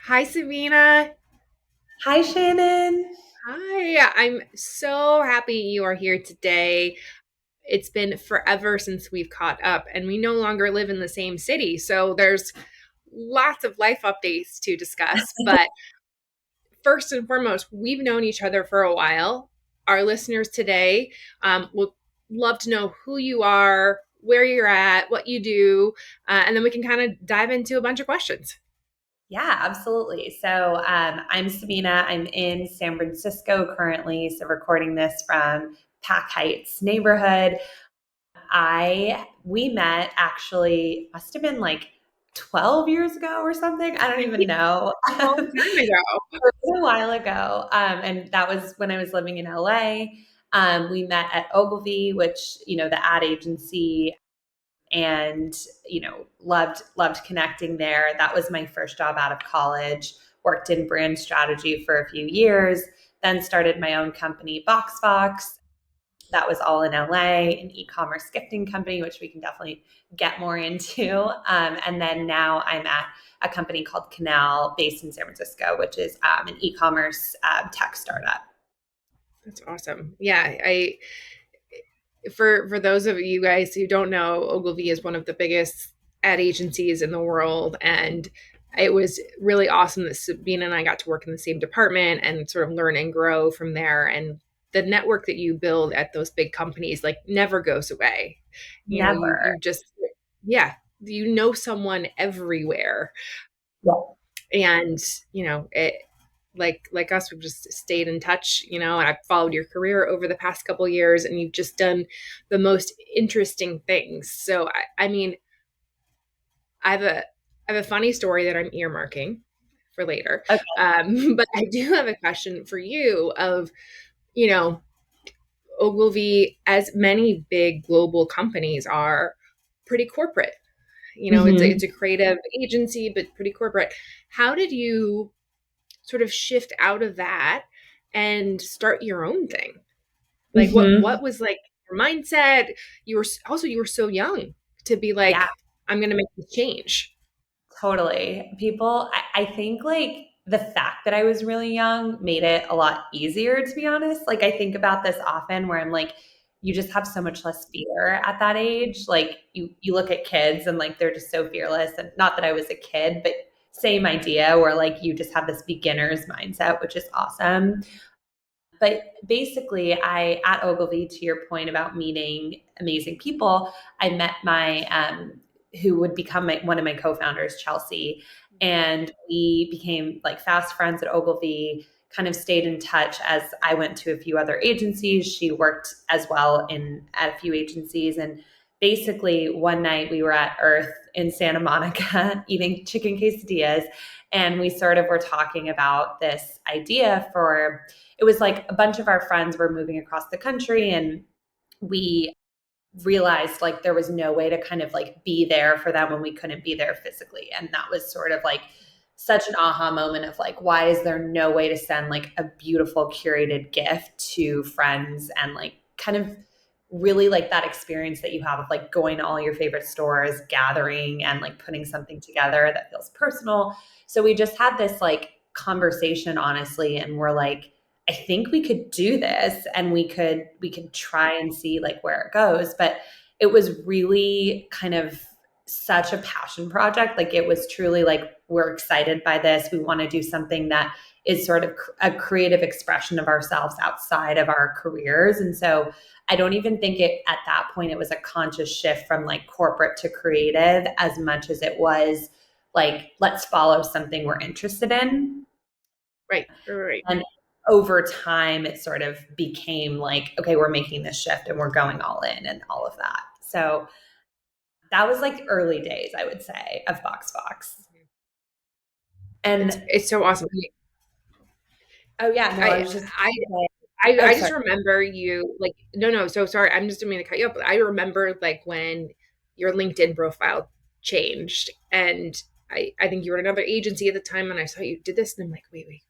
Hi, Sabina. Hi, Shannon. Hi, I'm so happy you are here today. It's been forever since we've caught up, and we no longer live in the same city. So there's lots of life updates to discuss. But first and foremost, we've known each other for a while. Our listeners today will love to know who you are, where you're at, what you do, and then we can kind of dive into a bunch of questions. Yeah, absolutely. I'm Sabena. I'm in San Francisco currently, so recording this from Pack Heights neighborhood. I we met actually must have been like 12 years ago or something. I don't even know. A long time ago. It was a while ago, and that was when I was living in LA. We met at Ogilvy, which the ad agency, and loved connecting there. That was my first job out of college. Worked in brand strategy for a few years, then started my own company, BoxFox. That was all in LA, an e-commerce gifting company, which we can definitely get more into. And then now I'm at a company called Canal, based in San Francisco, which is an e-commerce tech startup. That's awesome. Yeah, I for those of you guys who don't know, Ogilvy is one of the biggest ad agencies in the world, and it was really awesome that Sabina and I got to work in the same department and sort of learn and grow from there. And the network that you build at those big companies like never goes away. Never. You just yeah, you know someone everywhere, Yeah. and it like us, we've just stayed in touch, and I've followed your career over the past couple years, and you've just done the most interesting things. So I mean, I have a I have a funny story that I'm earmarking for later. Okay. But I do have a question for you of, you know, Ogilvy, as many big global companies are, pretty corporate. It's Mhm. a creative agency, but pretty corporate. How did you sort of shift out of that and start your own thing? Like what Mhm. was like your mindset? You were so young to be Yeah. like, I'm gonna make this change. Totally. I think like the fact that I was really young made it a lot easier, to be honest. Like, I think about this often where I'm like, you just have so much less fear at that age. Like, you look at kids and like they're just so fearless. And not that I was a kid, but same idea where like you just have this beginner's mindset, which is awesome. But basically, I at Ogilvy, to your point about meeting amazing people, I met my who would become one of my co-founders, Chelsea, and we became like fast friends at Ogilvy. Kind of stayed in touch as I went to a few other agencies. She worked as well in at a few agencies, and basically one night we were at Earth in Santa Monica eating chicken quesadillas, and we sort of were talking about this idea for it was like a bunch of our friends were moving across the country, and we realized like there was no way to kind of like be there for them when we couldn't be there physically. And that was sort of like such an aha moment of like, why is there no way to send like a beautiful curated gift to friends and like kind of really like that experience that you have of like going to all your favorite stores, gathering and like putting something together that feels personal. So we just had this like conversation honestly, and we're like, I think we could do this, and we could try and see like where it goes. But it was really kind of such a passion project. Like, it was truly like, we're excited by this. We want to do something that is sort of a creative expression of ourselves outside of our careers. And so I don't even think it at that point it was a conscious shift from like corporate to creative as much as it was like, let's follow something we're interested in. Right, right. And over time, it sort of became like, okay, we're making this shift and we're going all in and all of that. So that was like early days, I would say, of Box Fox. It's And it's so awesome. oh yeah, no, I I was just I oh I just sorry. remember you like no, so sorry. I'm just going to cut you up. But I remember like when your LinkedIn profile changed, and I think you were at another agency at the time, and I saw you did this, and I'm like,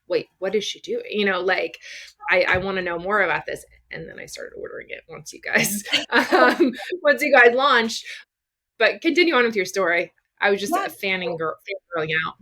wait, what is she doing? I want to know more about this. And then I started ordering it once you guys once you guys launched. But continue on with your story. I was just Yeah, a fangirling out.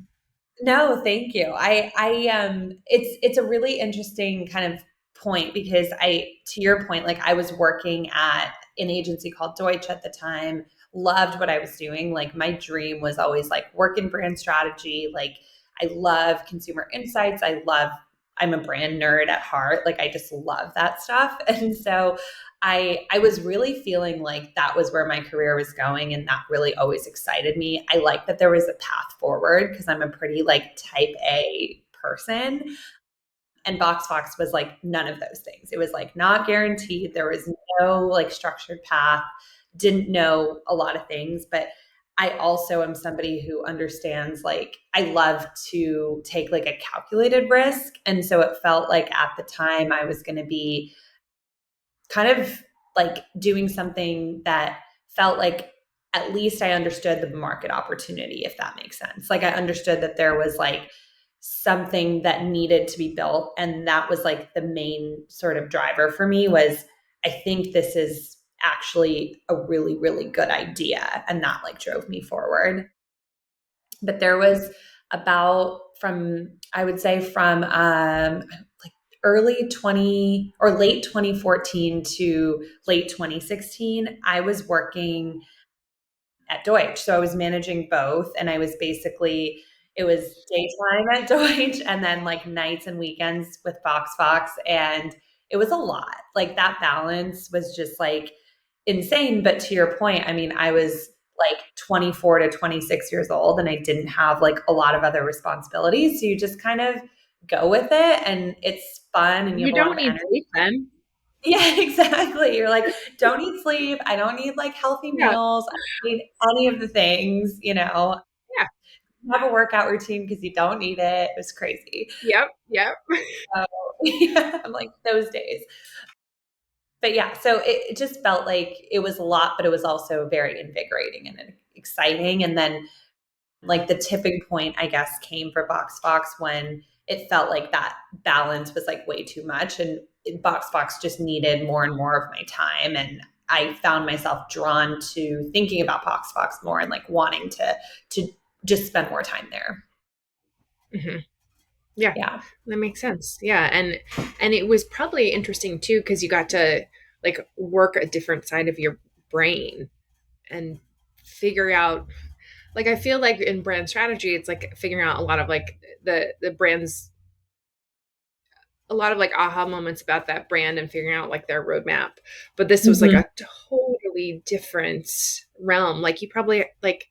No, thank you. It's a really interesting kind of point because to your point, like I was working at an agency called Deutsch at the time, loved what I was doing. Like my dream was always like work in brand strategy. Like I love consumer insights. I'm a brand nerd at heart. Like I just love that stuff. And so I was really feeling like that was where my career was going, and that really always excited me. I like that there was a path forward because I'm a pretty like type A person, and Box Fox was like none of those things. It was like not guaranteed. There was no like structured path. Didn't know a lot of things, but I also am somebody who understands like I love to take like a calculated risk, and so it felt like at the time I was going to be kind of like doing something that felt like at least I understood the market opportunity, if that makes sense. Like I understood that there was like something that needed to be built. And that was like the main sort of driver for me was I think this is actually a really, really good idea. And that like drove me forward. But there was about from, I would say from like early 20 or late 2014 to late 2016, I was working at Deutsch. So I was managing both, and I was basically, it was daytime at Deutsch and then like nights and weekends with Fox Fox. And it was a lot. Like that balance was just like insane. But to your point, I mean, I was like 24 to 26 years old and I didn't have like a lot of other responsibilities. So you just kind of go with it and it's fun and you You have a lot don't of need energy. sleep then. Yeah, exactly. You're like, don't eat sleep. I don't need like healthy Yeah, meals. I don't need any of the things, yeah, have a workout routine because you don't need it. It was crazy. yep, yep. So yeah, I'm like those days. But yeah, so it just felt like it was a lot, but it was also very invigorating and exciting. And then like the tipping point, I guess, came for Box Fox when it felt like that balance was like way too much. And Box Fox just needed more and more of my time. And I found myself drawn to thinking about Box Fox more and like wanting to just spend more time there. Hmm. Yeah, Yeah. that makes sense. Yeah, and it was probably interesting too because you got to like work a different side of your brain and figure out like I feel like in brand strategy it's like figuring out a lot of like the brands a lot of like aha moments about that brand and figuring out like their roadmap. But this was like Hmm. a totally different realm. Like you probably like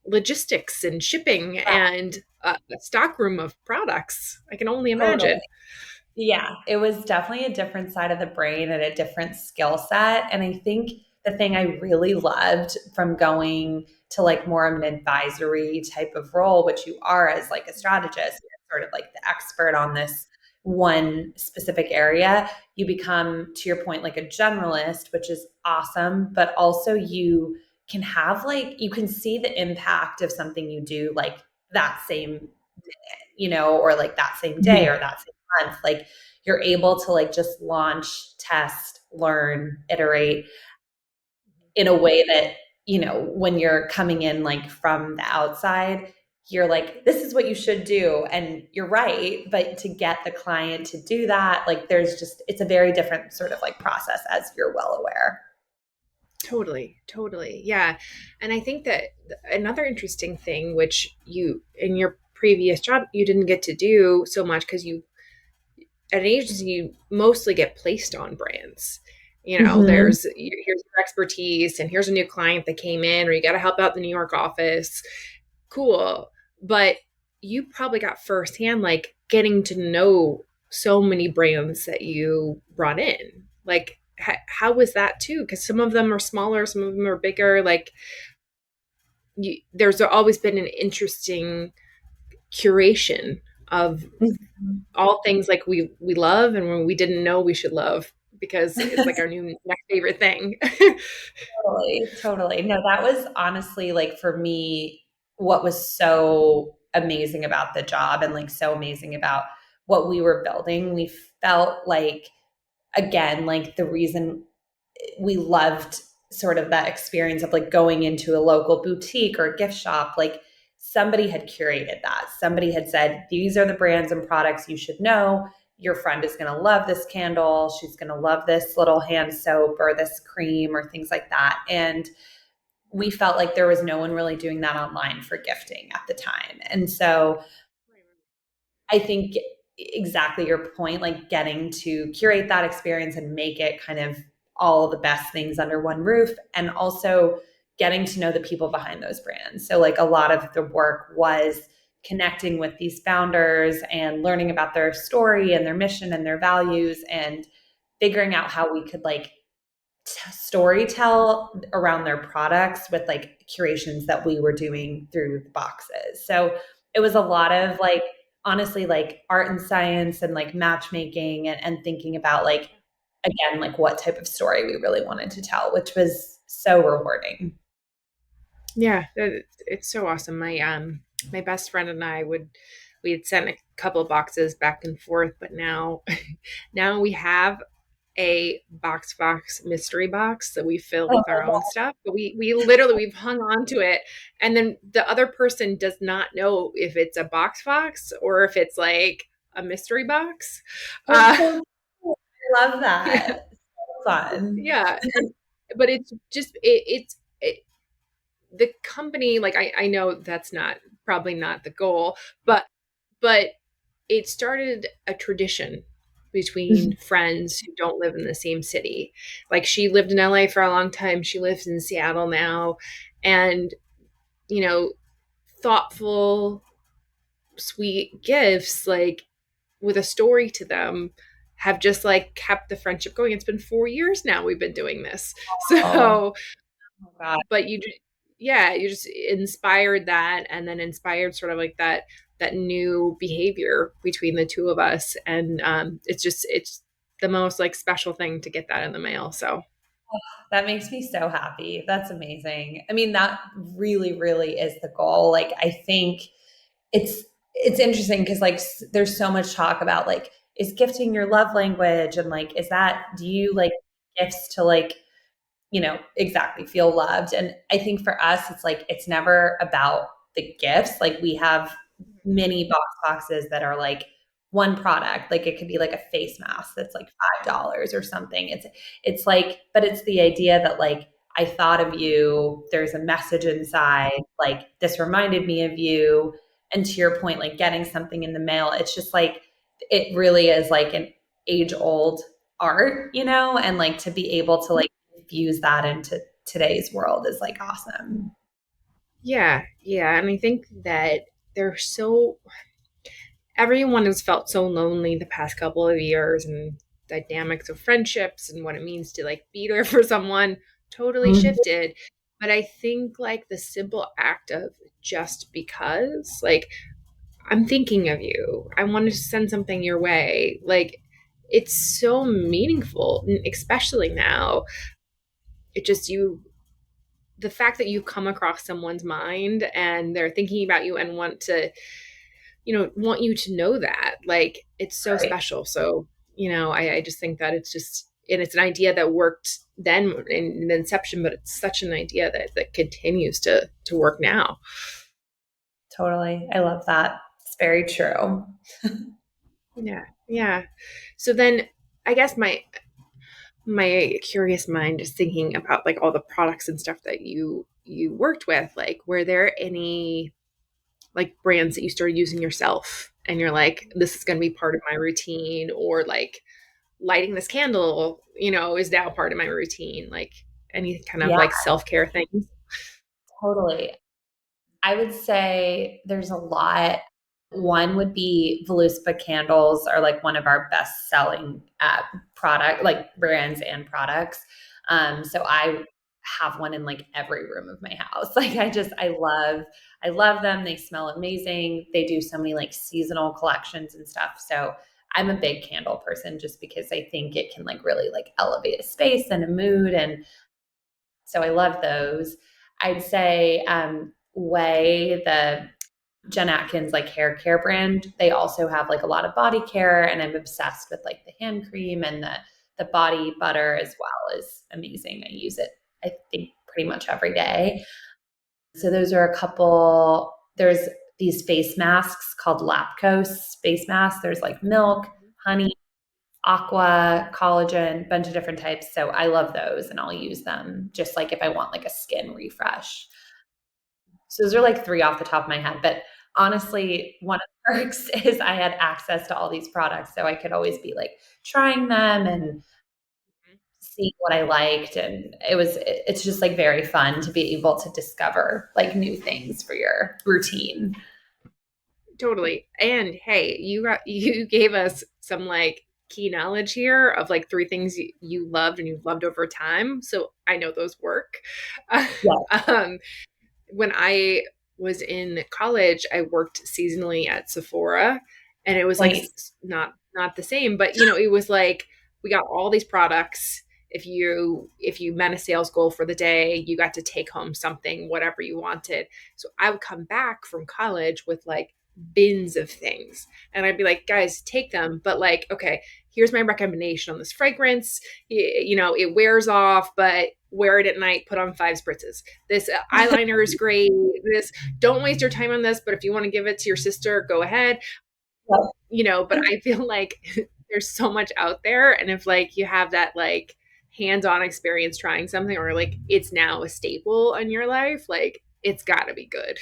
logistics and shipping and a stock room of products. I can only Totally. imagine. Yeah, it was definitely a different side of the brain and a different skill set. And I think the thing I really loved from going to like more of an advisory type of role, which you are as like a strategist, you're sort of like the expert on this one specific area. You become, to your point, like a generalist, which is awesome, but also you can have like, you can see the impact of something you do like that same, or like that same day Mhm. or that same month. Like you're able to like just launch, test, learn, iterate in a way that, when you're coming in like from the outside, you're like, this is what you should do. And you're right. But to get the client to do that, like it's a very different sort of like process, as you're well aware. Totally, totally. Yeah. And I think that another interesting thing, which you in your previous job, you didn't get to do so much because you at an agency you mostly get placed on brands. Hmm. Here's your expertise and here's a new client that came in, or you got to help out the New York office. Cool. But you probably got firsthand like getting to know so many brands that you brought in. Like how was that too? Because some of them are smaller, some of them are bigger. Like there's always been an interesting curation of all things like we love and when we didn't know we should love because it's like our new next favorite thing. Totally, totally. No, that was honestly like for me, what was so amazing about the job and like so amazing about what we were building. We felt like, again, like the reason we loved sort of that experience of like going into a local boutique or gift shop, like somebody had curated that. Somebody had said, these are the brands and products you should know. Your friend is going to love this candle. She's going to love this little hand soap or this cream or things like that. And we felt like there was no one really doing that online for gifting at the time. And so I think exactly your point, like getting to curate that experience and make it kind of all the best things under one roof, and also getting to know the people behind those brands. So, like, a lot of the work was connecting with these founders and learning about their story and their mission and their values, and figuring out how we could like story tell around their products with like curations that we were doing through the boxes. So it was a lot of like, honestly, like art and science and like matchmaking, and thinking about like, again, like what type of story we really wanted to tell, which was so rewarding. Yeah, it's so awesome. My best friend and we had sent a couple of boxes back and forth, but now now we have a box mystery box that we fill with our own stuff. But we literally we've hung on to it, and then the other person does not know if it's a box or if it's like a mystery box. That's Uh, so cool. I love yeah, that. So fun. yeah, and but it's just the company, like I know that's not probably not the goal, but it started a tradition between friends who don't live in the same city. Like she lived in LA for a long time, she lives in Seattle now, and you know, thoughtful, sweet gifts like with a story to them have just like kept the friendship going. It's been 4 years now we've been doing this. Oh, So oh God. but yeah, you just inspired that, and then inspired sort of like that new behavior between the two of us, and it's the most like special thing to get that in the mail. So That makes me so happy. That's amazing. I mean, that really, really is the goal. Like, I think it's interesting because like there's so much talk about like, is gifting your love language, and like, is that, do you like gifts to like, exactly, feel loved? And I think for us, it's like, it's never about the gifts. Like, we have mini boxes that are like one product. Like, it could be like a face mask that's like $5 or something. It's like, but it's the idea that like, I thought of you, there's a message inside, like this reminded me of you. And to your point, like getting something in the mail, it's just like, it really is like an age old art, and like to be able to like infuse that into today's world is like awesome. yeah, and I think that they're so everyone has felt so lonely the past couple of years, and dynamics of friendships and what it means to like be there for someone totally Mhm. shifted. But I think like the simple act of just because, like, I'm thinking of you, I wanted to send something your way, like it's so meaningful, especially now. It just you the fact that you come across someone's mind and they're thinking about you and want you to know that, like it's so Right. special. So I just think that it's an idea that worked then in the inception, but it's such an idea that continues to work now. Totally. I love that. It's very true. Yeah. So then I guess my curious mind is thinking about like all the products and stuff that you worked with. Like, were there any like brands that you started using yourself and you're like, this is going to be part of my routine, or like lighting this candle, is now part of my routine, like any kind of Yeah, like self-care things? totally. I would say there's a lot. One would be Voluspa candles are like one of our best selling product, like brands and products. So I have one in like every room of my house. Like I love them. They smell amazing. They do so many like seasonal collections and stuff. So I'm a big candle person just because I think it can like really like elevate a space and a mood. And so I love those. I'd say Way, the Jen Atkins like hair care brand, they also have like a lot of body care, and I'm obsessed with like the hand cream, and the body butter as well is amazing. I use it, I think, pretty much every day. So those are a couple. There's these face masks called Lapcos face masks. There's like milk, honey, aqua, collagen, bunch of different types. So I love those and I'll use them just like if I want like a skin refresh. So those are like three off the top of my head. But honestly, one of the perks is I had access to all these products. So I could always be like trying them and seeing what I liked. And it's just like very fun to be able to discover like new things for your routine. Totally. And hey, you gave us some like key knowledge here of like three things you loved and you've loved over time. So I know those work. Yeah. um, when I was in college, I worked seasonally at Sephora, and it was like Nice. not the same, but you know, it was like we got all these products. If you met a sales goal for the day, you got to take home something, whatever you wanted. So I would come back from college with like bins of things, and I'd be like, guys, take them, but like, okay, here's my recommendation on this fragrance. You know, it wears off, but wear it at night, put on 5 spritzes. This eyeliner is great. This, don't waste your time on this, but if you want to give it to your sister, go ahead. You know, but I feel like there's so much out there, and if like you have that like hands-on experience trying something, or like it's now a staple in your life, like it's got to be good.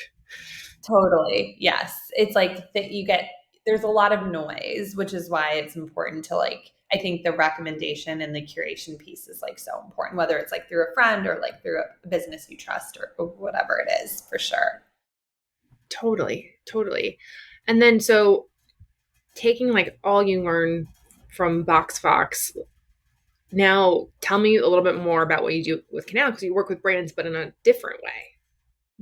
Totally. Yes. It's like that there's a lot of noise, which is why it's important to like, I think the recommendation and the curation piece is like so important, whether it's like through a friend or like through a business you trust or whatever it is, for sure. Totally, totally. And then so taking like all you learn from Box Fox, now tell me a little bit more about what you do with Canal, because you work with brands but in a different way.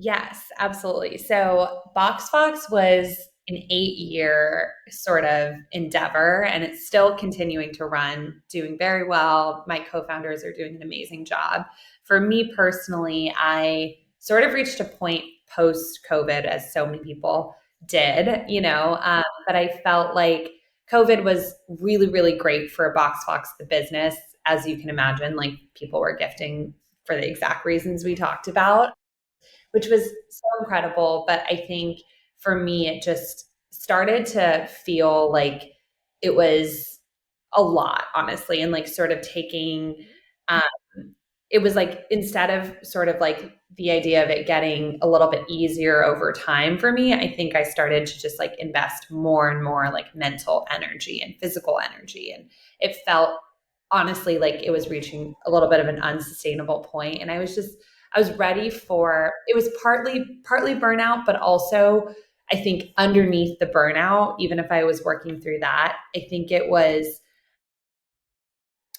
Yes, absolutely. So Box Fox was an 8-year sort of endeavor, and it's still continuing to run, doing very well. My co founders are doing an amazing job. For me personally, I sort of reached a point post COVID, as so many people did, but I felt like COVID was really, really great for Box Fox, the business. As you can imagine, like people were gifting for the exact reasons we talked about, which was so incredible. But I think for me, it just started to feel like it was a lot, honestly, and like sort of taking, um, it was like instead of sort of like the idea of it getting a little bit easier over time for me, I think I started to just like invest more and more like mental energy and physical energy. And it felt honestly like it was reaching a little bit of an unsustainable point. And I was ready for it. Was partly burnout, but also I think underneath the burnout, even if I was working through that, I think it was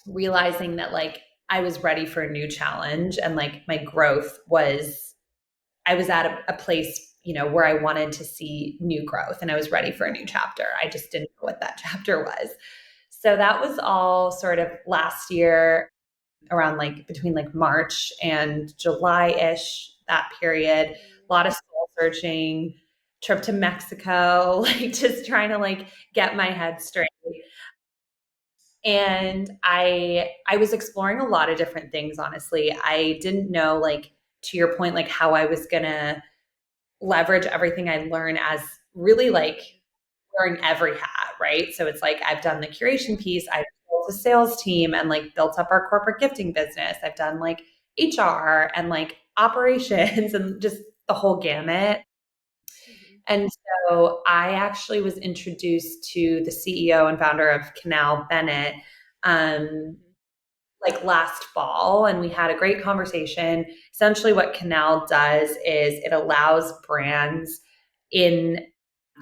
realizing that like I was ready for a new challenge, and like my growth was, I was at a place, where I wanted to see new growth and I was ready for a new chapter. I just didn't know what that chapter was. So that was all sort of last year, around like between like March and July-ish, that period. A lot of soul searching, trip to Mexico, like just trying to like get my head straight. And I was exploring a lot of different things, honestly. I didn't know, like, to your point, like how I was gonna leverage everything I learned as really like wearing every hat, right? So it's like I've done the curation piece, I've built a sales team and like built up our corporate gifting business. I've done like HR and like operations and just the whole gamut. And so I actually was introduced to the CEO and founder of Canal, Bennett, um, like last fall, and we had a great conversation. Essentially, what Canal does is it allows brands in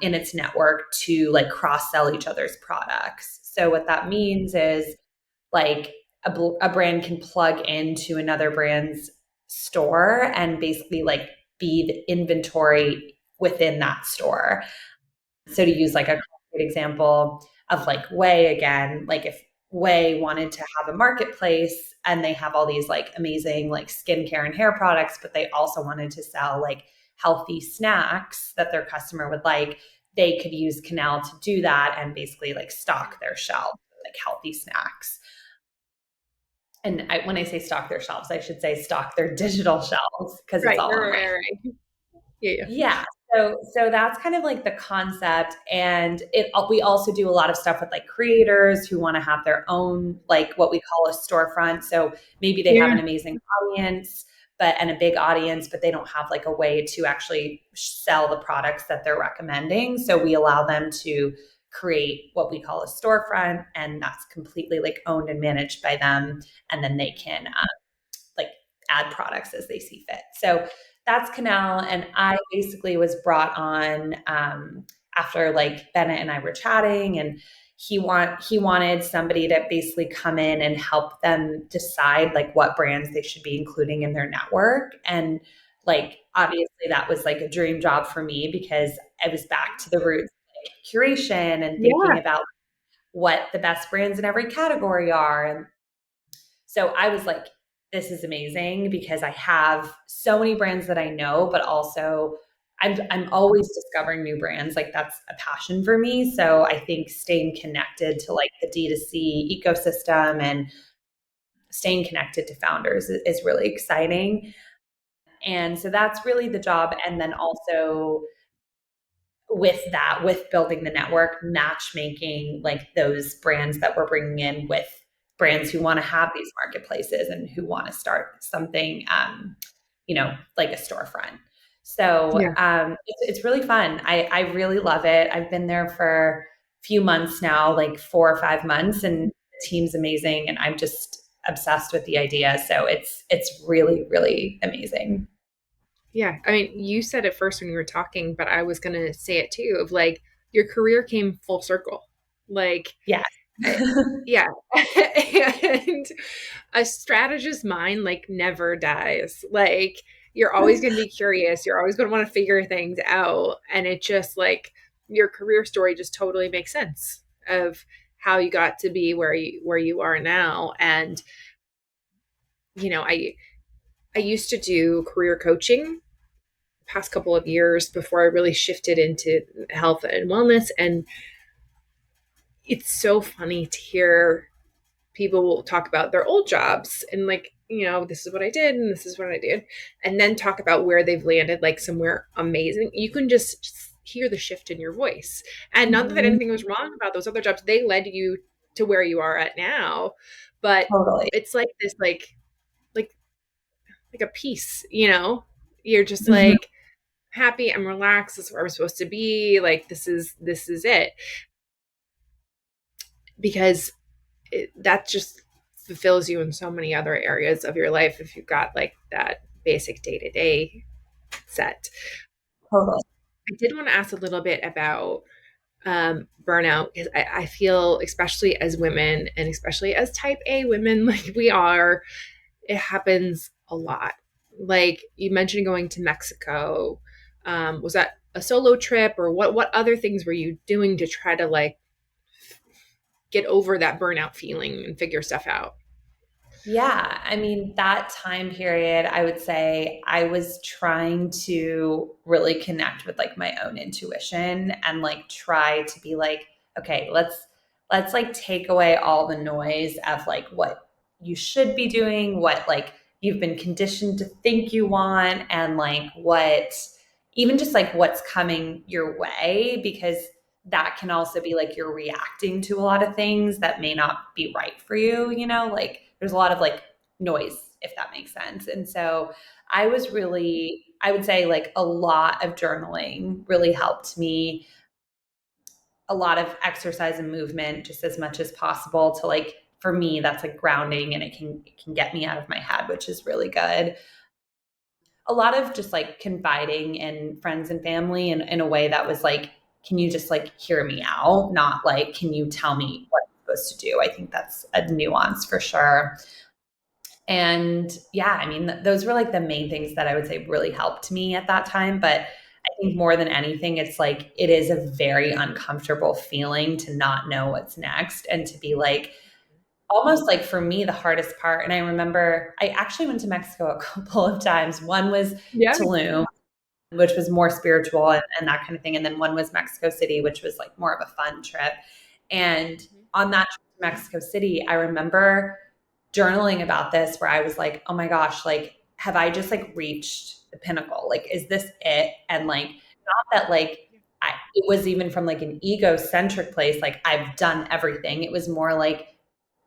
its network to like cross sell each other's products. So what that means is like a brand can plug into another brand's store and basically like be the inventory within that store. So to use like a concrete example of like Way again, like if Way wanted to have a marketplace and they have all these like amazing like skincare and hair products, but they also wanted to sell like healthy snacks that their customer would like, they could use Canal to do that and basically like stock their shelves with, like healthy snacks. And when I say stock their shelves, I should say stock their digital shelves because it's Right, all right, online. right, right. Yeah, yeah. Yeah. So that's kind of like the concept, and we also do a lot of stuff with like creators who want to have their own like what we call a storefront. So maybe they have Yeah. an amazing audience, and a big audience, but they don't have like a way to actually sell the products that they're recommending. So we allow them to create what we call a storefront, and that's completely like owned and managed by them, and then they can like add products as they see fit. So that's Canal. And I basically was brought on after like Bennett and I were chatting, and he wanted somebody to basically come in and help them decide like what brands they should be including in their network. And like obviously that was like a dream job for me because I was back to the roots, like curation and thinking Yeah. about what the best brands in every category are. And so I was like, this is amazing because I have so many brands that I know, but also I'm always discovering new brands. Like that's a passion for me. So I think staying connected to like the D2C ecosystem and staying connected to founders is really exciting. And so that's really the job. And then also with that, with building the network, matchmaking like those brands that we're bringing in with brands who want to have these marketplaces and who want to start something, like a storefront. So Yeah. it's really fun. I really love it. I've been there for a few months now, like 4 or 5 months, and the team's amazing, and I'm just obsessed with the idea. So it's really, really amazing. Yeah. I mean, you said it first when you were talking, but I was going to say it too of like your career came full circle. Like, Yeah. I, yeah. And a strategist mind like never dies. Like, you're always going to be curious. You're always going to want to figure things out. And it just like your career story just totally makes sense of how you got to be where you are now. And, I used to do career coaching past couple of years before I really shifted into health and wellness. And it's so funny to hear people talk about their old jobs and like, this is what I did and this is what I did. And then talk about where they've landed, like somewhere amazing. You can just hear the shift in your voice. And not that Mhm. anything was wrong about those other jobs, they led you to where you are at now. But Totally. it's like this, like, like a peace, you're just Mhm. like, happy, I'm relaxed, this is where I'm supposed to be, like this is it. Because that just fulfills you in so many other areas of your life if you've got like that basic day-to-day set. Totally. I did want to ask a little bit about burnout because I feel especially as women and especially as type A women like we are, it happens a lot. Like you mentioned going to Mexico. Was that a solo trip or what other things were you doing to try to like get over that burnout feeling and figure stuff out? Yeah, I mean, that time period, I would say I was trying to really connect with like my own intuition and like try to be like, okay, let's like take away all the noise of like what you should be doing, what like you've been conditioned to think you want, and like what even just like what's coming your way, because that can also be like you're reacting to a lot of things that may not be right for you, like there's a lot of like noise, if that makes sense. And so I would say like a lot of journaling really helped me, a lot of exercise and movement just as much as possible to like, for me, that's like grounding, and it can get me out of my head, which is really good. A lot of just like confiding in friends and family in a way that was like, can you just like hear me out? Not like, can you tell me what I'm supposed to do? I think that's a nuance for sure. And yeah, I mean, those were like the main things that I would say really helped me at that time. But I think more than anything, it's like it is a very uncomfortable feeling to not know what's next and to be like, almost like for me, the hardest part. And I remember I actually went to Mexico a couple of times. One was Yeah. Tulum, which was more spiritual and that kind of thing. And then one was Mexico City, which was like more of a fun trip. And on that trip to Mexico City, I remember journaling about this where I was like, oh my gosh, like, have I just like reached the pinnacle? Like, is this it? And like, not that like it was even from like an egocentric place, like I've done everything. It was more like,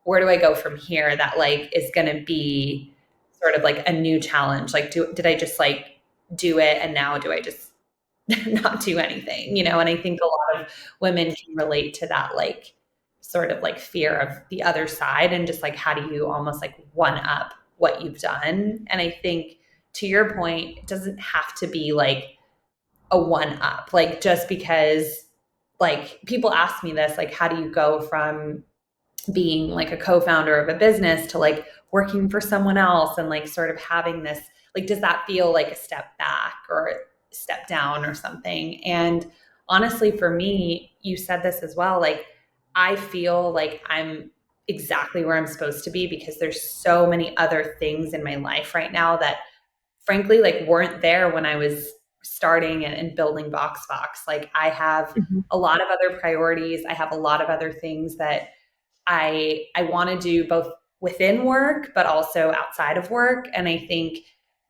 where do I go from here that like is going to be sort of like a new challenge? Like, did I just like do it and now do I just not do anything, you know? And I think a lot of women can relate to that, like sort of like fear of the other side and just like how do you almost like one up what you've done? And I think to your point, it doesn't have to be like a one up, like just because like people ask me this, like, how do you go from being like a co-founder of a business to like working for someone else and like sort of having this like does that feel like a step back or a step down or something? And honestly for me, you said this as well, like I feel like I'm exactly where I'm supposed to be because there's so many other things in my life right now that frankly like weren't there when I was starting and building Box. Like I have Mhm. a lot of other priorities, I have a lot of other things that I want to do both within work but also outside of work. And I think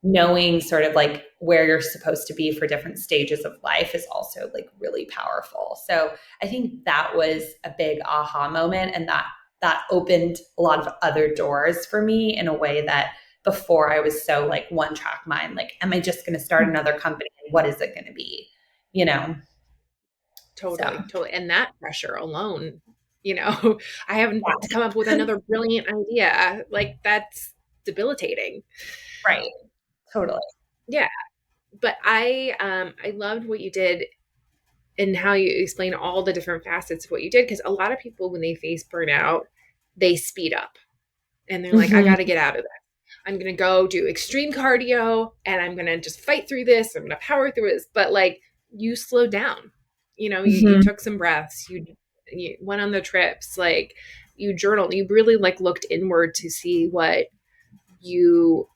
knowing sort of like where you're supposed to be for different stages of life is also like really powerful. So I think that was a big aha moment, and that opened a lot of other doors for me in a way that before I was so like one track mind, like am I just going to start another company and what is it going to be, you know? So Totally, totally. And that pressure alone, I haven't come up with another brilliant idea. Like that's debilitating. right, totally. Yeah. But I loved what you did and how you explain all the different facets of what you did. Because a lot of people, when they face burnout, they speed up and they're like, I Hmm. got to get out of this. I'm going to go do extreme cardio and I'm going to just fight through this. I'm going to power through this. But like you slowed down, you Hmm. took some breaths, you went on the trips, like you journaled, you really like looked inward to see what you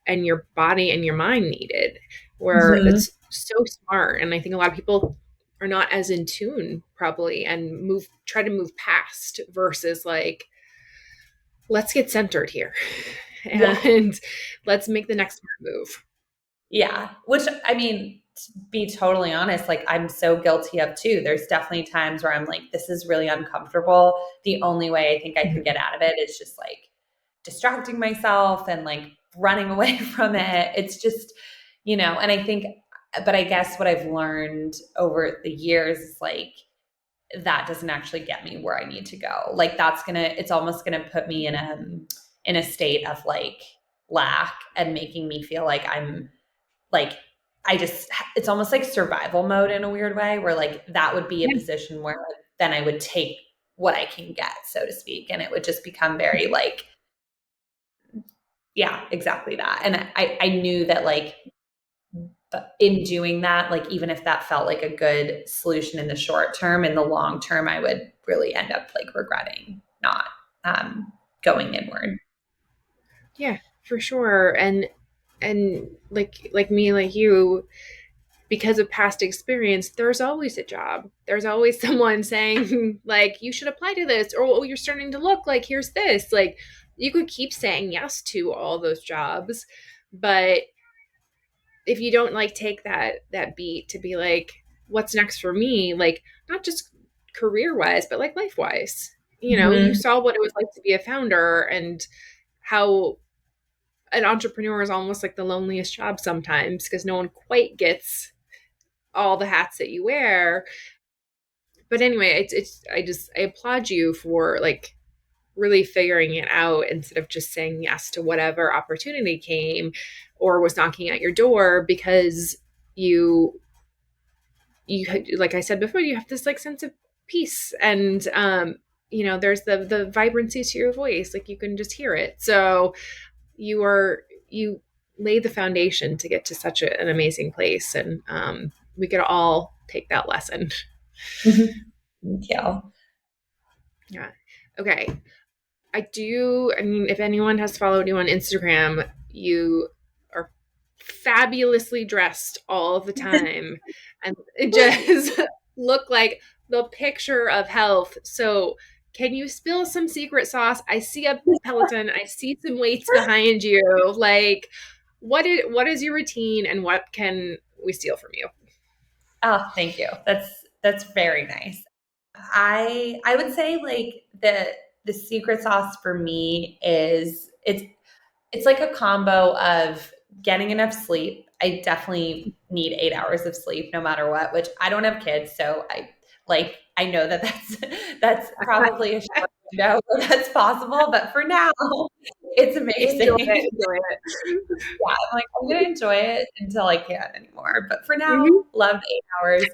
and your body and your mind needed, where Hmm. that's so smart. And I think a lot of people are not as in tune probably and try to move past versus like, let's get centered here Yeah. and let's make the next smart move. Yeah. Which, I mean, to be totally honest, like I'm so guilty of too. There's definitely times where I'm like, this is really uncomfortable. The only way I think I can Mhm. get out of it is just like distracting myself and like running away from it. It's just, and I think, but I guess what I've learned over the years is like, that doesn't actually get me where I need to go. Like it's almost gonna put me in a state of like lack and making me feel like I'm like it's almost like survival mode in a weird way where like that would be a Yeah. position where like, then I would take what I can get, so to speak, and it would just become very like, yeah, exactly that. And I knew that like, but in doing that, like even if that felt like a good solution in the short term, in the long term, I would really end up like regretting not um, going inward. Yeah, for sure. And like me, like you, because of past experience, there's always a job. There's always someone saying, like, you should apply to this, or oh, you're starting to look like here's this. Like you could keep saying yes to all those jobs, but if you don't like take that beat to be like, what's next for me, like not just career wise, but like life wise. You Hmm. saw what it was like to be a founder and how an entrepreneur is almost like the loneliest job sometimes because no one quite gets all the hats that you wear. But anyway, I applaud you for like really figuring it out instead of just saying yes to whatever opportunity came or was knocking at your door because you you like I said before, you have this like sense of peace and there's the vibrancy to your voice, like you can just hear it. So you lay the foundation to get to such an amazing place, and we could all take that lesson. Hmm. Thank you. Yeah. Okay. I mean, if anyone has followed you on Instagram, you are fabulously dressed all the time and it just look like the picture of health. So, can you spill some secret sauce? I see a Peloton, I see some weights behind you. Like, what is your routine and what can we steal from you? Oh, thank you. That's very nice. I would say like the secret sauce for me is it's like a combo of getting enough sleep. I definitely need 8 hours of sleep no matter what, which I don't have kids, so I know that that's probably a short window where that's possible, but for now, it's Enjoy amazing. it, enjoy it. Yeah, I'm like, I'm gonna enjoy it until I can't anymore. But for now, Hmm. love 8 hours.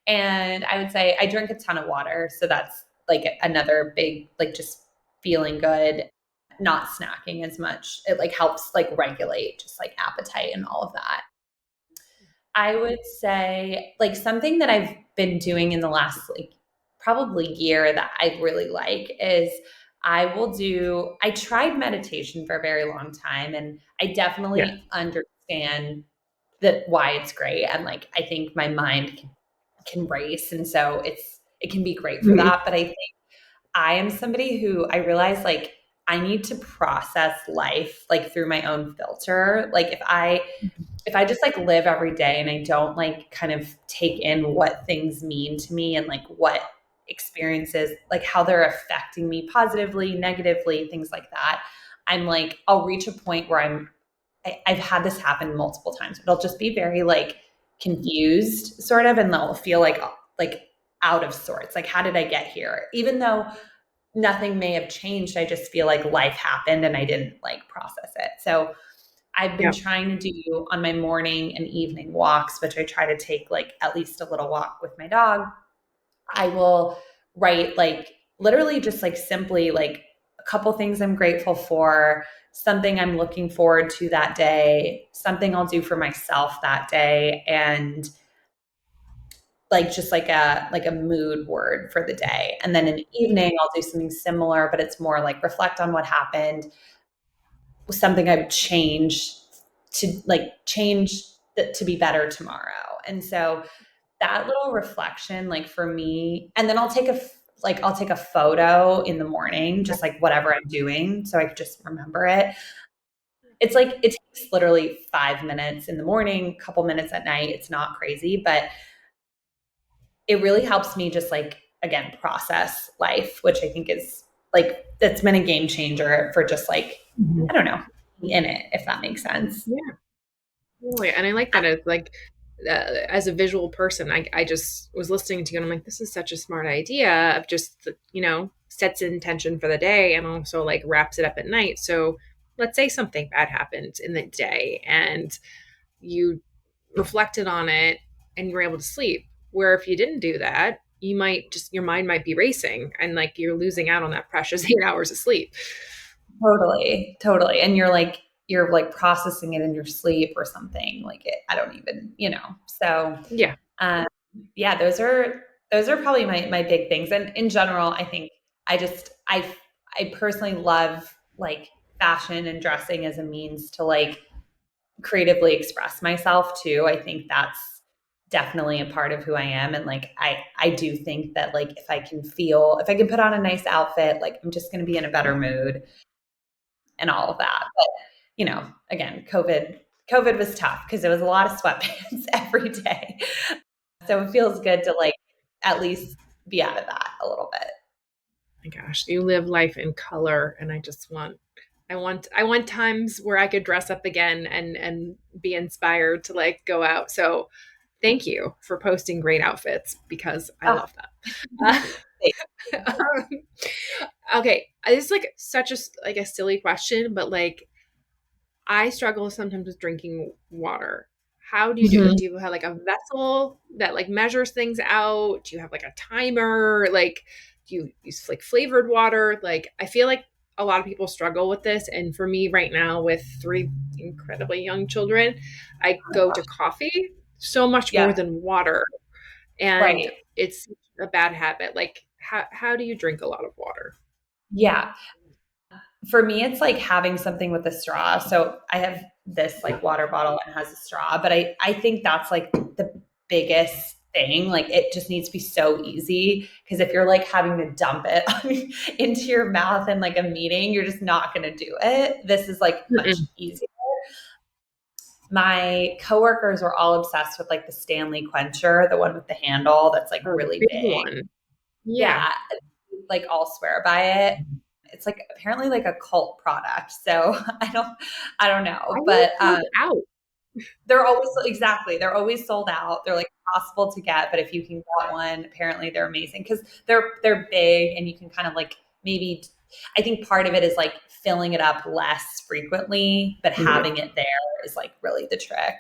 And I would say I drink a ton of water. So that's like another big, like just feeling good, not snacking as much. It like helps like regulate just like appetite and all of that. I would say like something that I've been doing in the last like probably year that I really like is I tried meditation for a very long time and I Yeah. definitely understand that why it's great. And like I think my mind can race. And so it can be great for Mhm. that. But I think I am somebody who I realize like I need to process life like through my own filter. Like if I just like live every day and I don't like kind of take in what things mean to me and like what experiences, like how they're affecting me positively, negatively, things like that, I'm like, I'll reach a point where I've had this happen multiple times, but I'll just be very like confused sort of, and they'll feel like out of sorts. Like, how did I get here? Even though nothing may have changed, I just feel like life happened and I didn't like process it. So I've been Yeah. trying to do on my morning and evening walks, which I try to take like at least a little walk with my dog. I will write like literally just like simply like a couple things I'm grateful for, something I'm looking forward to that day, something I'll do for myself that day, and like just like a mood word for the day. And then in the evening I'll do something similar, but it's more like reflect on what happened, something I would change to like change to be better tomorrow. And so that little reflection, like for me, and then I'll take a photo in the morning, just like whatever I'm doing, so I could just remember it. It's like it takes literally 5 minutes in the morning, a couple minutes at night. It's not crazy, but it really helps me just like again process life, which I think is like that's been a game changer for just like Mhm. I don't know in it if that makes sense. Yeah. Really. And I like that as like as a visual person, I just was listening to you and I'm like, this is such a smart idea of just, sets intention for the day and also like wraps it up at night. So let's say something bad happened in the day and you reflected on it and you were able to sleep. Where if you didn't do that, you might just, your mind might be racing and like you're losing out on that precious 8 hours of sleep. Totally, totally. And you're like processing it in your sleep or something. Like it, I don't even, you know. So Yeah. um yeah, those are probably my big things. And in general, I think I just I personally love like fashion and dressing as a means to like creatively express myself too. I think that's definitely a part of who I am. And like I do think that like if I can put on a nice outfit, like I'm just gonna be in a better mood and all of that. But again, COVID was tough because it was a lot of sweatpants every day. So it feels good to like at least be out of that a little bit. My gosh, you live life in color and I want times where I could dress up again and be inspired to like go out. So thank you for posting great outfits because I Oh, love that. Um, okay, this is like such a silly question, but like I struggle sometimes with drinking water. How do you do it? mhm. Do you have like a vessel that like measures things out? Do you have like a timer? Like, do you use like flavored water? Like, I feel like a lot of people struggle with this. And for me right now, with three incredibly young children, I Oh my go to gosh. coffee so much more Yep. than water. And Right. it's a bad habit. Like, how do you drink a lot of water? Yeah. For me, it's like having something with a straw. So I have this like water bottle and it has a straw, but I think that's like the biggest thing. Like it just needs to be so easy because if you're like having to dump it into your mouth in like a meeting, you're just not going to do it. This is like much Mm-mm. easier. my coworkers were all obsessed with like the Stanley Quencher, the one with the handle that's like Oh, the really big big. one. Yeah. Yeah, like all swear by it. It's like apparently like a cult product. So I don't I know, was but sold out. they're always exactly. They're always sold out. They're like impossible to get, but if you can get one, apparently they're amazing because they're big and you can kind of like maybe. I think part of it is like filling it up less frequently, but Mhm. having it there is like really the trick.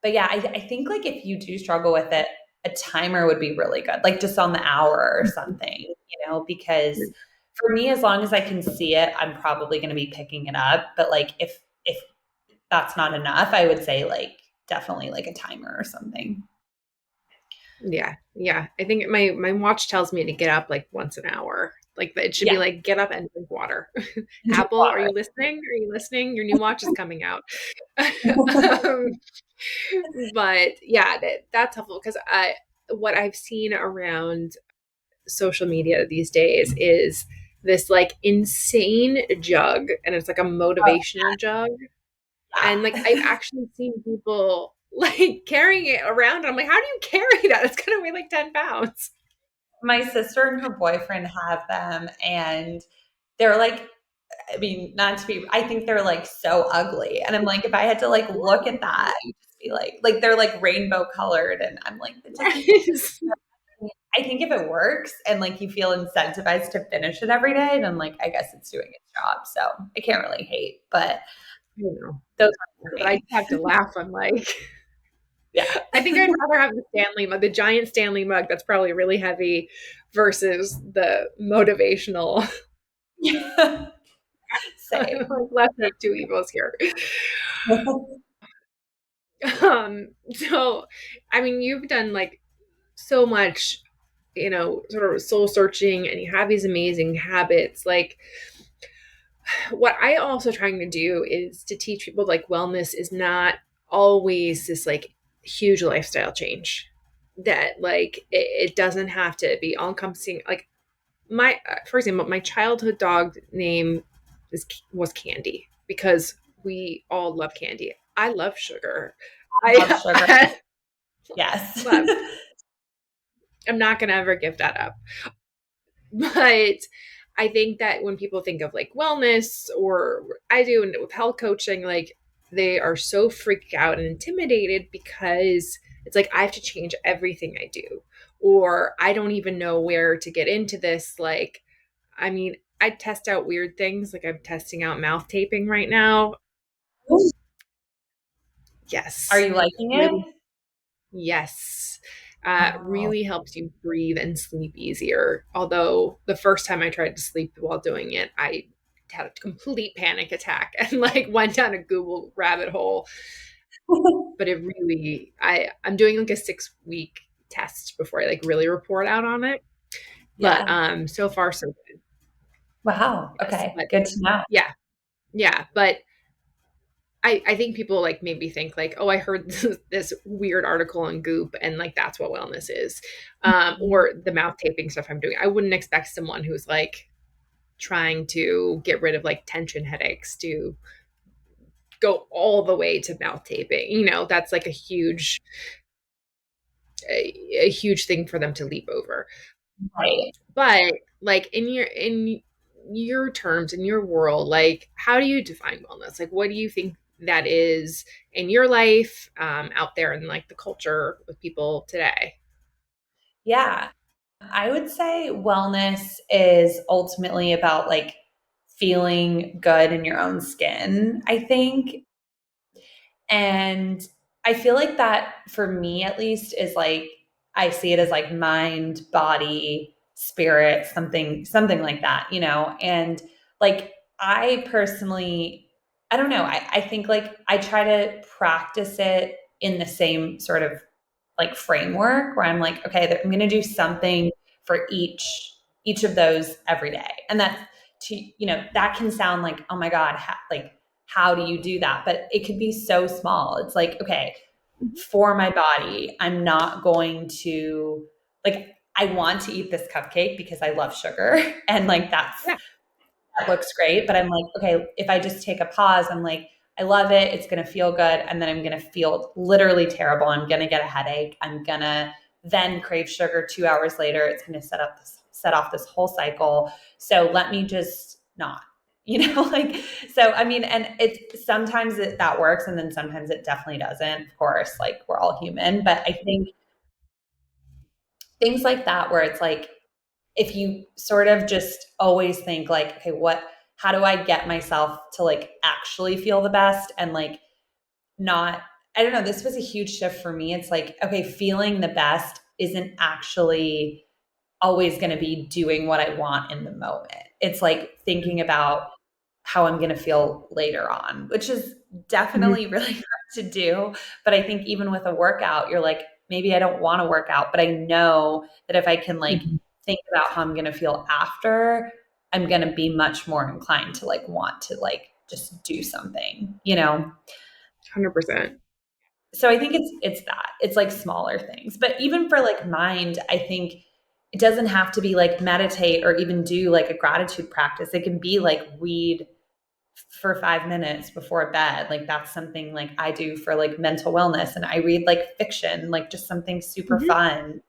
But yeah, I think like if you do struggle with it, a timer would be really good, like just on the hour or something, because for me, as long as I can see it, I'm probably going to be picking it up. But like if that's not enough, I would say like definitely like a timer or something. Yeah. Yeah. I think my watch tells me to get up like once an hour. Like it should be Yeah, like get up and drink water. and drink Apple, are water. you listening? Are you listening? Your new watch is coming out. um, but yeah, that's helpful because I what I've seen around social media these days is this like insane jug, and it's like a Oh, motivational jug. And like I've yeah. actually seen people like carrying it around. And I'm like, how do you carry that? It's gonna weigh like 10 pounds. My sister and her boyfriend have them, and they're like, I mean, not to be, I think they're like so ugly. And I'm like, if I had to like look at that, I'd just be like they're like rainbow colored. And I'm like, it doesn't, Yes. I think if it works and like you feel incentivized to finish it every day, then like, I guess it's doing its job. So I can't really hate, but You know, those are for but I just me. have to laugh. I'm like, Yeah. I think I'd rather have the Stanley mug, the giant Stanley mug that's probably really heavy versus the motivational. Same. Like lesser of two evils here. So I mean, you've done like so much, sort of soul searching, and you have these amazing habits. Like what I also trying to do is to teach people like wellness is not always this like huge lifestyle change. That like it doesn't have to be all encompassing. Like my, for example, my childhood dog name was Candy because we all love candy. I love sugar. Love sugar. I Yes. love. I'm not gonna ever give that up. But I think that when people think of like wellness, or I do, and with health coaching, like they are so freaked out and intimidated because it's like I have to change everything I do, or I don't even know where to get into this. Like, I mean, I test out weird things. Like I'm testing out mouth taping right now. Are Yes. you liking Really. it? Yes. Oh. Really helps you breathe and sleep easier. Although the first time I tried to sleep while doing it, I had a complete panic attack and like went down a Google rabbit hole. But it really, I'm doing like a 6 week test before I like really report out on it. But Yeah. so far so good. Wow. Yes. Okay. But Good to know. yeah, yeah. But I think people like maybe think like, oh, I heard this weird article on Goop and like that's what wellness is. Or the mouth taping stuff I'm doing. I wouldn't expect someone who's like trying to get rid of like tension headaches to go all the way to mouth taping. That's like a huge thing for them to leap over. Right. But like in your terms, in your world, like how do you define wellness? Like what do you think that is in your life, out there in like the culture with people today? Yeah. I would say wellness is ultimately about like feeling good in your own skin, I think. And I feel like that for me at least is like I see it as like mind, body, spirit, something like that. And like I personally, I don't know, I think like I try to practice it in the same sort of like framework where I'm like, okay, I'm going to do something for each of those every day. And that's that can sound like, oh my God, like how do you do that? But it could be so small. It's like, okay, Mhm. for my body, I'm not going to like I want to eat this cupcake because I love sugar and like Yeah. that looks great, but I'm like, okay, if I just take a pause, I'm like, I love it. It's going to feel good. And then I'm going to feel literally terrible. I'm going to get a headache. I'm going to then crave sugar 2 hours later. It's going to set off this whole cycle. So let me just not, like, so, I mean, and it's sometimes that works. And then sometimes it definitely doesn't. Of course, like we're all human, but I think things like that, where it's like, if you sort of just always think like, okay, how do I get myself to like actually feel the best and like not, I don't know, this was a huge shift for me. It's like, okay, feeling the best isn't actually always going to be doing what I want in the moment. It's like thinking about how I'm going to feel later on, which is Mhm. definitely really hard to do. But I think even with a workout, you're like, maybe I don't want to work out, but I know that if I can like Mhm. think about how I'm going to feel after, I'm going to be much more inclined to like want to like just do something. 100%. So I think it's that. It's like smaller things. But even for like mind, I think it doesn't have to be like meditate or even do like a gratitude practice. It can be like read for 5 minutes before bed. Like that's something like I do for like mental wellness. And I read like fiction, like just something super Mhm. fun.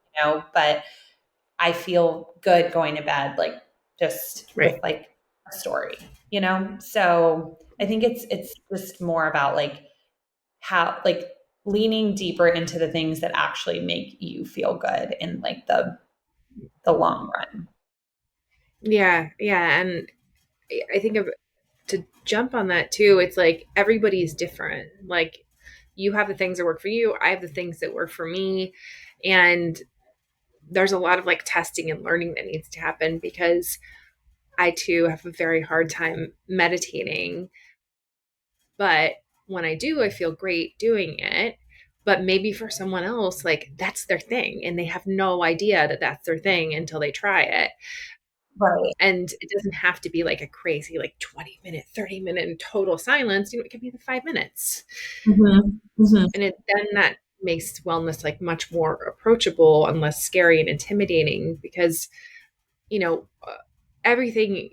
But I feel good going to bed, like just with Right. like a story. So I think it's just more about like how like leaning deeper into the things that actually make you feel good in like the long run. Yeah. Yeah. And I think of to jump on that too, it's like everybody's different. Like you have the things that work for you, I have the things that work for me. And there's a lot of like testing and learning that needs to happen because I too have a very hard time meditating. But when I do, I feel great doing it. But maybe for someone else, like that's their thing and they have no idea that that's their thing until they try it. Right. And it doesn't have to be like a crazy, like 20-minute, 30-minute total silence. It can be the 5 minutes. Mm-hmm. Mm-hmm. And then that makes wellness like much more approachable and less scary and intimidating because, you know, everything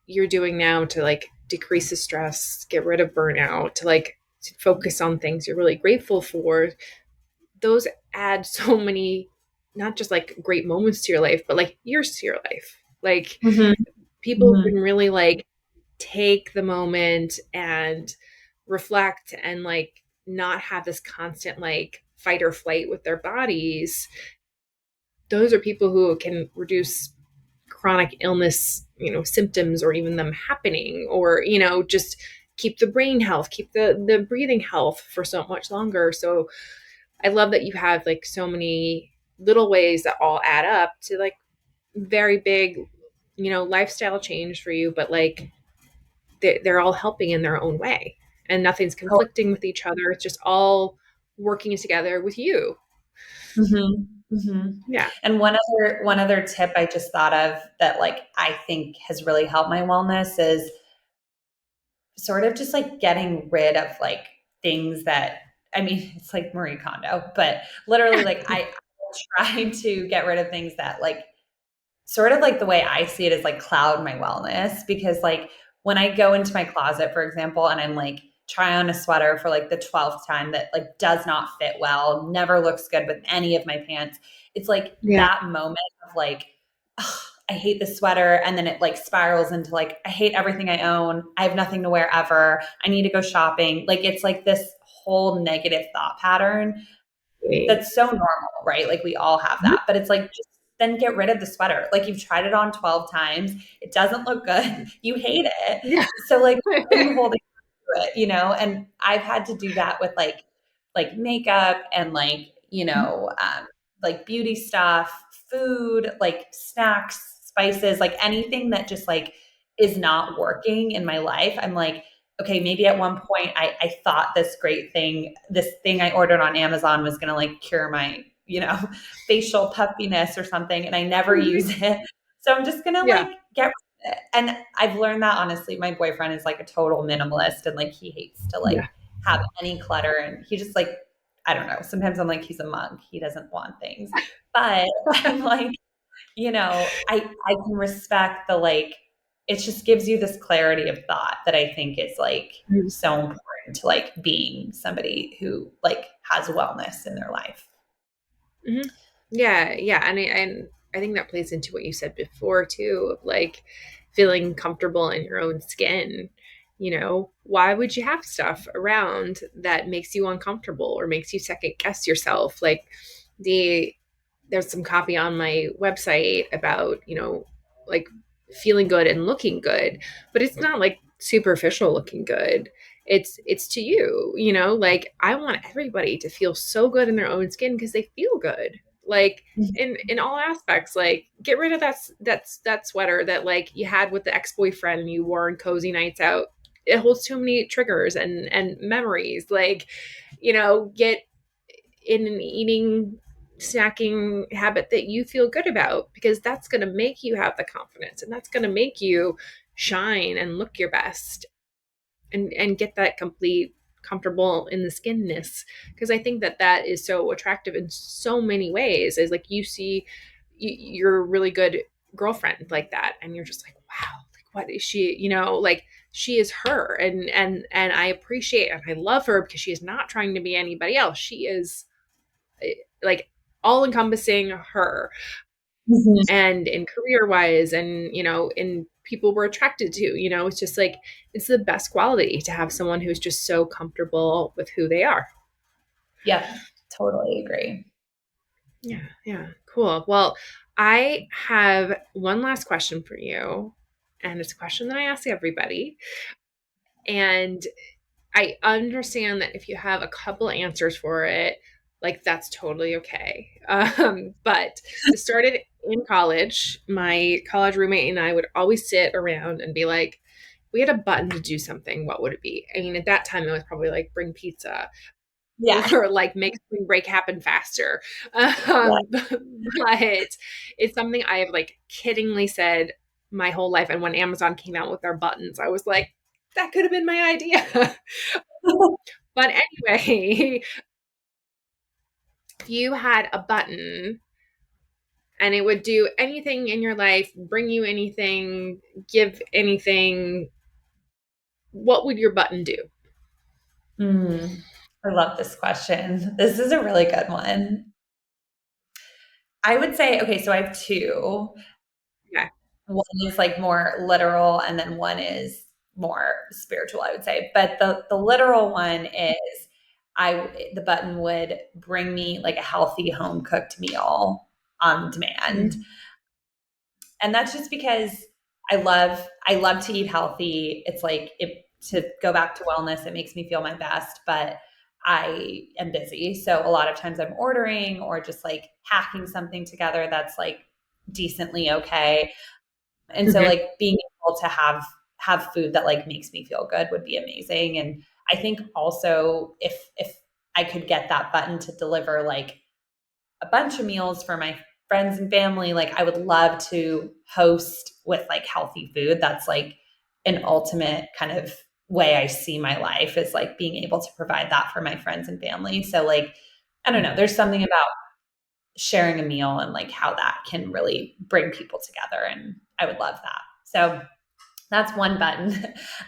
you're doing now to like decrease the stress, get rid of burnout, to like to focus on things you're really grateful for, those add so many, not just like great moments to your life, but like years to your life. Like Mm-hmm. people Mm-hmm. can really like take the moment and reflect and like not have this constant like fight or flight with their bodies. Those are people who can reduce chronic illness, symptoms or even them happening, or, just keep the brain health, keep the breathing health for so much longer. So I love that you have like so many little ways that all add up to like very big, lifestyle change for you, but like they're all helping in their own way and nothing's conflicting with each other. It's just all working together with you. Mm-hmm. Mm-hmm. Yeah. And one other tip I just thought of that like I think has really helped my wellness is sort of just like getting rid of like things that, I mean, it's like Marie Kondo, but literally like I try to get rid of things that like sort of like the way I see it is like cloud my wellness, because like when I go into my closet, for example, and I'm like try on a sweater for like the 12th time that like does not fit well, never looks good with any of my pants. It's like Yeah. that moment of like, "Ugh, I hate this sweater." And then it like spirals into like, I hate everything I own. I have nothing to wear ever. I need to go shopping. Like it's like this whole negative thought pattern that's so normal, right? Like we all have that. But it's like just then get rid of the sweater. Like you've tried it on 12 times. It doesn't look good. You hate it. Yeah. So like what are you holding to it? And I've had to do that with like makeup and like beauty stuff, food, like snacks, spices, like anything that just like is not working in my life. I'm like, okay, maybe at one point I thought this thing I ordered on Amazon was going to like cure my facial puffiness or something. And I never use it. So I'm just going to Yeah. like get rid of it. And I've learned that honestly, my boyfriend is like a total minimalist and like he hates to like Yeah. have any clutter. And he just like, I don't know. Sometimes I'm like, he's a monk. He doesn't want things. But I'm like, I can respect the like, it just gives you this clarity of thought that I think is like so important to like being somebody who like has wellness in their life. Hmm. Yeah, yeah, and I think that plays into what you said before too, of like feeling comfortable in your own skin. Why would you have stuff around that makes you uncomfortable or makes you second guess yourself? Like the there's some copy on my website about, like feeling good and looking good, but it's not like superficial looking good. It's to you, like I want everybody to feel so good in their own skin because they feel good. Like in all aspects, like get rid of that sweater that like you had with the ex-boyfriend and you wore on cozy nights out. It holds too many triggers and memories. Like, get in an eating snacking habit that you feel good about, because that's going to make you have the confidence and that's going to make you shine and look your best and get that complete comfortable in the skinness. Because I think that is so attractive in so many ways. Is like you see you're a really good girlfriend like that and you're just like, wow, like what is she, like she is her, and I appreciate and I love her because she is not trying to be anybody else. She is like all encompassing her, Mhm. and in career wise and in people we're attracted to. It's just like it's the best quality to have someone who's just so comfortable with who they are. Yep, totally agree. Yeah, yeah, cool. Well, I have one last question for you, and it's a question that I ask everybody, and I understand that if you have a couple answers for it, like that's totally okay. But this started in college. My college roommate and I would always sit around and be like, we had a button to do something. What would it be? I mean, at that time, it was probably like bring pizza Yeah. or like make spring break happen faster. Yeah. But it's something I have like kiddingly said my whole life. And when Amazon came out with their buttons, I was like, that could have been my idea. But anyway, if you had a button and it would do anything in your life, bring you anything, give anything, what would your button do? I love this question. This is a really good one. I would say, okay, so I have two. Yeah. One is like more literal, and then one is more spiritual, I would say. But the literal one is the button would bring me like a healthy home cooked meal on demand. Mm-hmm. And that's just because I love to eat healthy. It's like it to go back to wellness, it makes me feel my best, but I am busy. So a lot of times I'm ordering or just like hacking something together that's like decently okay. And so Mm-hmm. like being able to have food that like makes me feel good would be amazing. And I think also if I could get that button to deliver like a bunch of meals for my friends and family. Like I would love to host with like healthy food. That's like an ultimate kind of way I see my life is like being able to provide that for my friends and family. So like I don't know, there's something about sharing a meal and like how that can really bring people together and I would love that. So that's one button.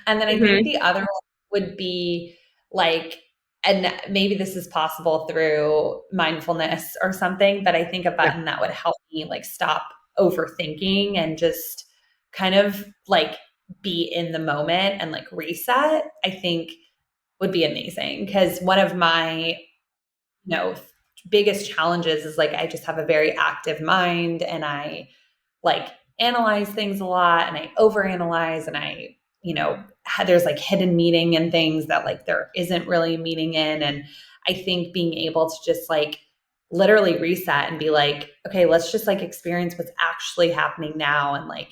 And then I think Mm-hmm. the other one would be like, and maybe this is possible through mindfulness or something, but I think a Yeah. button that would help me like stop overthinking and just kind of like be in the moment and like reset, I think would be amazing. Cause one of my, you know, biggest challenges is like I just have a very active mind and I like analyze things a lot and I overanalyze and I, there's like hidden meaning and things that like there isn't really meaning in. And I think being able to just like literally reset and be like, okay, let's just like experience what's actually happening now and like,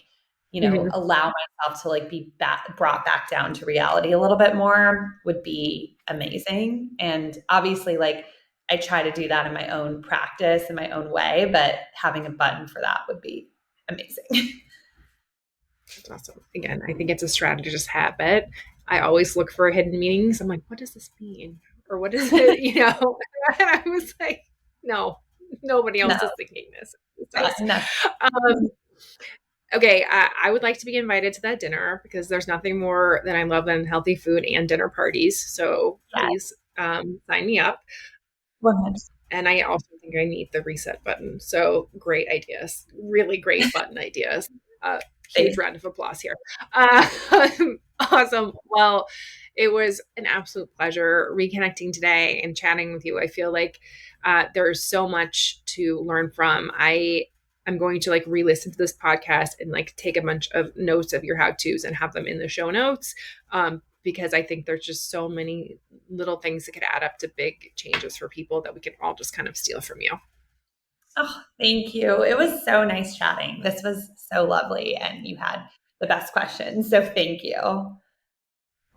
Mm-hmm. allow myself to like be brought back down to reality a little bit more would be amazing. And obviously, like, I try to do that in my own practice in my own way, but having a button for that would be amazing. That's awesome. Again, I think it's a strategist habit. I always look for hidden meanings. I'm like, what does this mean? Or what is it? And I was like, no, nobody No, else is thinking this. It's us. no. Um, Okay, I would like to be invited to that dinner because there's nothing more than I love than healthy food and dinner parties. So Yeah, please sign me up. 100%. And I also think I need the reset button. So great ideas, really great button ideas. Huge Thanks. round of applause here. Uh, awesome. Well, it was an absolute pleasure reconnecting today and chatting with you. I feel like there's so much to learn from. I'm going to like re-listen to this podcast and like take a bunch of notes of your how-tos and have them in the show notes. Because I think there's just so many little things that could add up to big changes for people that we can all just kind of steal from you. Oh, thank you. It was so nice chatting. This was so lovely, and you had the best questions. So thank you.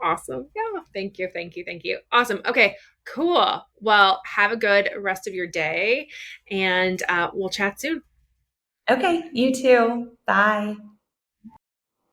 Awesome. Yeah. Thank you. Thank you. Thank you. Awesome. Okay. Cool. Well, have a good rest of your day and we'll chat soon. Okay, you too. Bye.